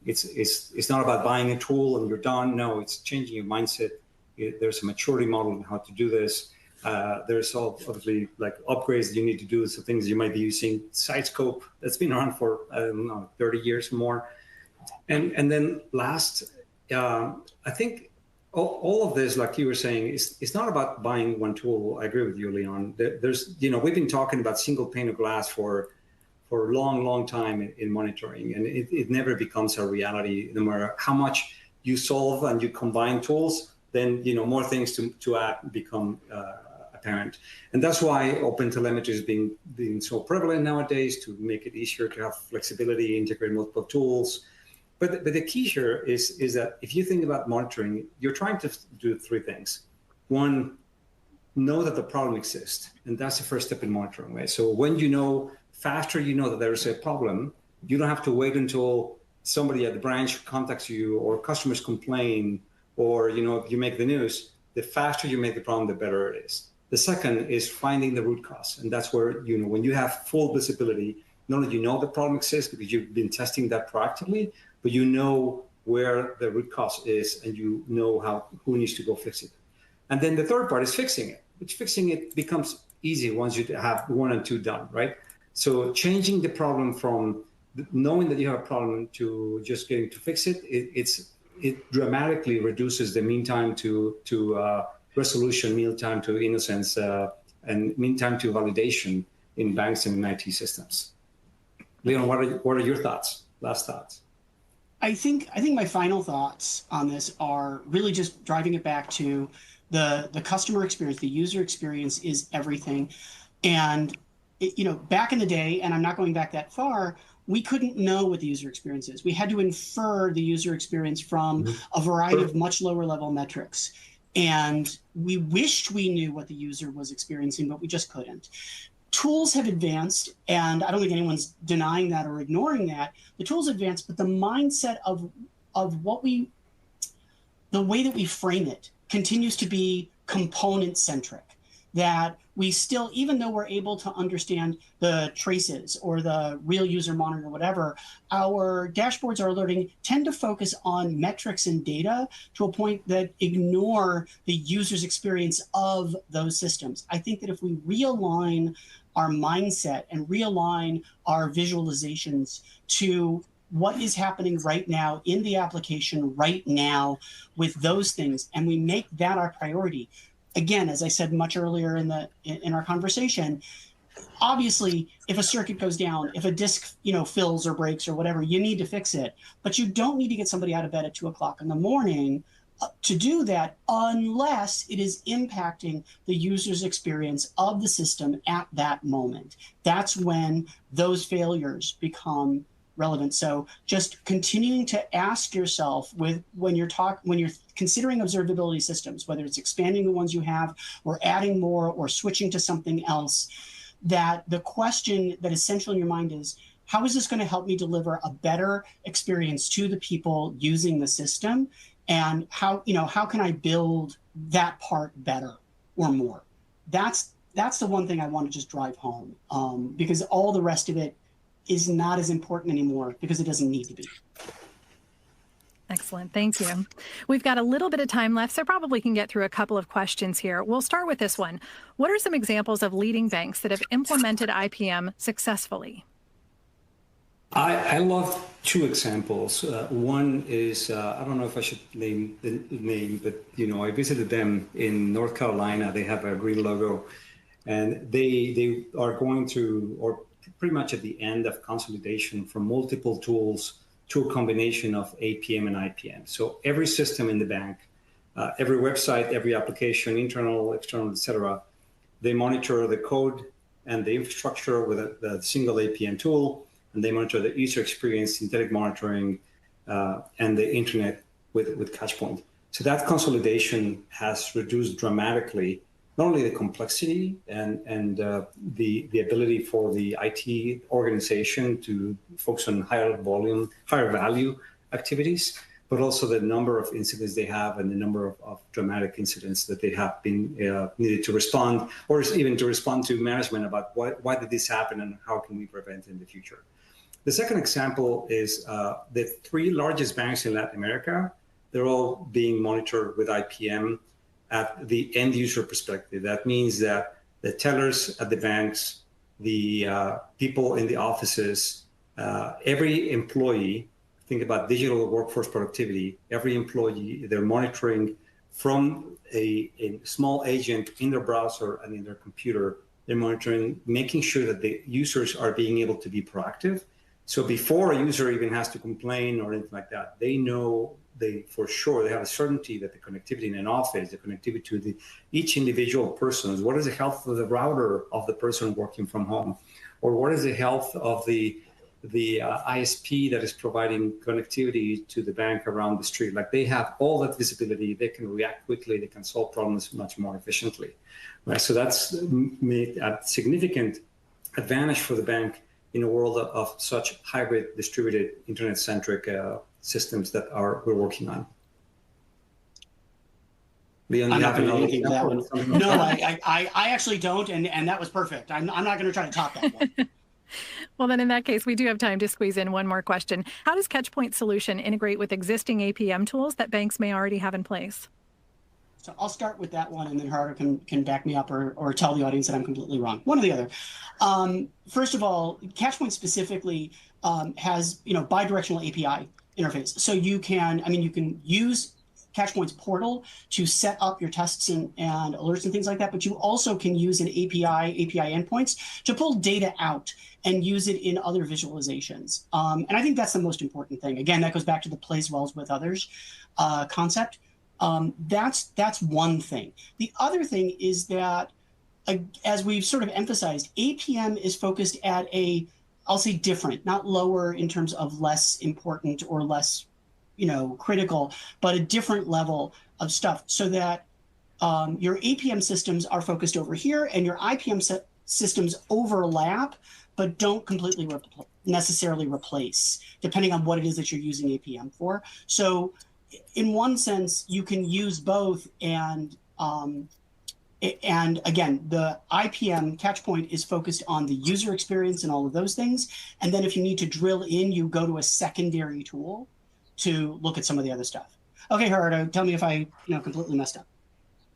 [SPEAKER 2] it's not about buying a tool and you're done. No, it's changing your mindset. There's a maturity model on how to do this. There's obviously like upgrades you need to do. So things you might be using, Sidescope that's been around for, I don't know, 30 years or more. And then last, I think all of this, like you were saying, it's not about buying one tool. I agree with you, Leon. There's, we've been talking about single pane of glass for a long time in monitoring, and it never becomes a reality. No matter how much you solve and you combine tools, then more things to add become apparent. And that's why open telemetry is being so prevalent nowadays, to make it easier to have flexibility, integrate multiple tools. But the key here is that if you think about monitoring, you're trying to do three things. One, know that the problem exists, and that's the first step in monitoring, right? So when faster you know that there is a problem, you don't have to wait until somebody at the branch contacts you or customers complain or you make the news. The faster you make the problem, the better it is. The second is finding the root cause, and that's where when you have full visibility, not only the problem exists because you've been testing that proactively, but where the root cause is, and who needs to go fix it. And then the third part is fixing it, which fixing it becomes easy once you have 1 and 2 done, right? So changing the problem from knowing that you have a problem to just getting to fix it, it dramatically reduces the mean time to resolution, mean time to innocence, and mean time to validation in banks and in IT systems. Leon, what are your thoughts? Last thoughts?
[SPEAKER 3] I think my final thoughts on this are really just driving it back to the customer experience. The user experience is everything. And back in the day, and I'm not going back that far, we couldn't know what the user experience is. We had to infer the user experience from a variety of much lower level metrics. And we wished we knew what the user was experiencing, but we just couldn't. Tools have advanced, and I don't think anyone's denying that or ignoring that. The tools advanced, but the mindset of the way that we frame it continues to be component-centric. That we still, even though we're able to understand the traces or the real user monitoring or whatever, our dashboards or alerting tend to focus on metrics and data to a point that ignore the user's experience of those systems. I think that if we realign our mindset and realign our visualizations to what is happening right now in the application right now with those things, and we make that our priority. Again, as I said much earlier in our conversation, obviously, if a circuit goes down, if a disk fills or breaks or whatever, you need to fix it. But you don't need to get somebody out of bed at 2 o'clock in the morning to do that unless it is impacting the user's experience of the system at that moment. That's when those failures become relevant. So just continuing to ask yourself when you're considering observability systems, whether it's expanding the ones you have or adding more or switching to something else, that the question that is central in your mind is, how is this going to help me deliver a better experience to the people using the system? And how can I build that part better or more? That's the one thing I want to just drive home, because all the rest of it is not as important anymore because it doesn't need to be.
[SPEAKER 1] Excellent. Thank you. We've got a little bit of time left, so probably can get through a couple of questions here. We'll start with this one. What are some examples of leading banks that have implemented IPM successfully?
[SPEAKER 2] I love 2 examples. One is, I don't know if I should name the name, but I visited them in North Carolina. They have a green logo, and they are going through, or pretty much at the end of consolidation from multiple tools to a combination of APM and IPM. So every system in the bank, every website, every application, internal, external, etc., they monitor the code and the infrastructure with a single APM tool, and they monitor the user experience, synthetic monitoring, and the internet with Catchpoint. So that consolidation has reduced dramatically not only the complexity and the ability for the IT organization to focus on higher volume, higher value activities, but also the number of incidents they have and the number of dramatic incidents that they have been needed to respond, or even to respond to management about why did this happen and how can we prevent it in the future. The second example is the three largest banks in Latin America. They're all being monitored with IPM at the end user perspective. That means that the tellers at the banks, the people in the offices, every employee, think about digital workforce productivity, every employee, they're monitoring from a small agent in their browser and in their computer. They're monitoring, making sure that the users are being able to be proactive. So before a user even has to complain or anything like that, they know, for sure, they have a certainty that the connectivity in an office, the connectivity to each individual person, what is the health of the router of the person working from home? Or what is the health of the ISP that is providing connectivity to the bank around the street? Like, they have all that visibility, they can react quickly, they can solve problems much more efficiently. Right? So that's made a significant advantage for the bank in a world of such hybrid, distributed, internet-centric systems that we're working on. Leon,
[SPEAKER 3] I'm
[SPEAKER 2] you
[SPEAKER 3] not
[SPEAKER 2] have
[SPEAKER 3] going to
[SPEAKER 2] another
[SPEAKER 3] that
[SPEAKER 2] example?
[SPEAKER 3] one. No, I actually don't, and that was perfect. I'm not going to try to top that one.
[SPEAKER 1] Well, then in that case, we do have time to squeeze in one more question. How does Catchpoint solution integrate with existing APM tools that banks may already have in place?
[SPEAKER 3] So I'll start with that one, and then Gerardo can back me up or tell the audience that I'm completely wrong. One or the other. First of all, Catchpoint specifically has bidirectional API interface. So you can use Catchpoint's portal to set up your tests and alerts and things like that, but you also can use an API endpoints to pull data out and use it in other visualizations. And I think that's the most important thing. Again, that goes back to the plays well with others concept. That's one thing. The other thing is that, as we've sort of emphasized, APM is focused at I'll say different, not lower in terms of less important or less critical, but a different level of stuff, so that your APM systems are focused over here and your IPM systems overlap, but don't completely necessarily replace, depending on what it is that you're using APM for. So in one sense, you can use both, and again, the IPM Catchpoint is focused on the user experience and all of those things. And then if you need to drill in, you go to a secondary tool to look at some of the other stuff. Okay, Gerardo, tell me if I completely messed up.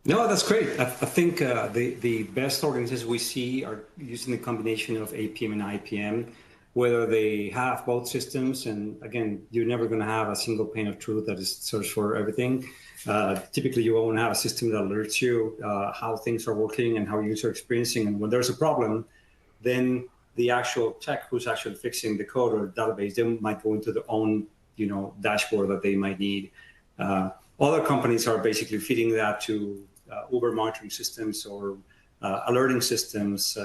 [SPEAKER 2] No, that's great. I think the best organizations we see are using the combination of APM and IPM, whether they have both systems. And again, you're never going to have a single pane of truth that is search for everything. Typically, you won't have a system that alerts you how things are working and how users are experiencing. And when there's a problem, then the actual tech who's actually fixing the code or database, they might go into their own dashboard that they might need. Other companies are basically feeding that to Uber monitoring systems or alerting systems,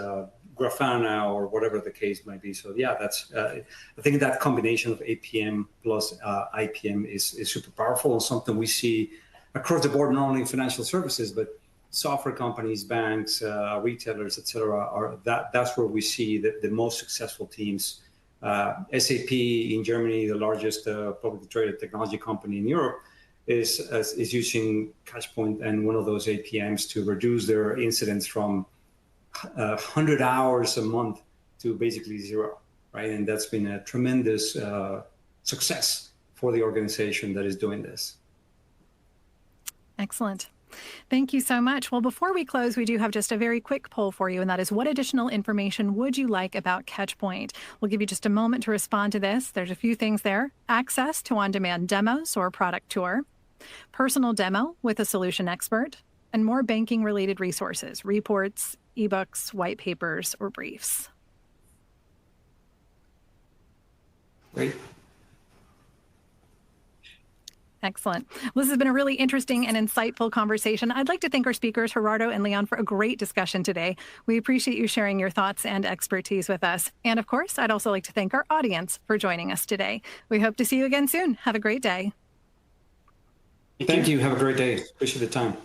[SPEAKER 2] Grafana, or whatever the case might be. So yeah, that's I think that combination of APM plus IPM is super powerful, and something we see across the board, not only in financial services, but software companies, banks, retailers, etc. That's where we see the most successful teams. SAP in Germany, the largest publicly traded technology company in Europe, is using Catchpoint and one of those APMs to reduce their incidents from 100 hours a month to basically 0, right? And that's been a tremendous success for the organization that is doing this.
[SPEAKER 1] Excellent. Thank you so much. Well, before we close, we do have just a very quick poll for you, and that is, what additional information would you like about Catchpoint? We'll give you just a moment to respond to this. There's a few things there. Access to on-demand demos or product tour, personal demo with a solution expert, and more banking-related resources, reports, ebooks, white papers, or briefs.
[SPEAKER 2] Great.
[SPEAKER 1] Excellent. Well, this has been a really interesting and insightful conversation. I'd like to thank our speakers, Gerardo and Leon, for a great discussion today. We appreciate you sharing your thoughts and expertise with us. And of course, I'd also like to thank our audience for joining us today. We hope to see you again soon. Have a great day.
[SPEAKER 2] Thank you. Have a great day. Appreciate the time.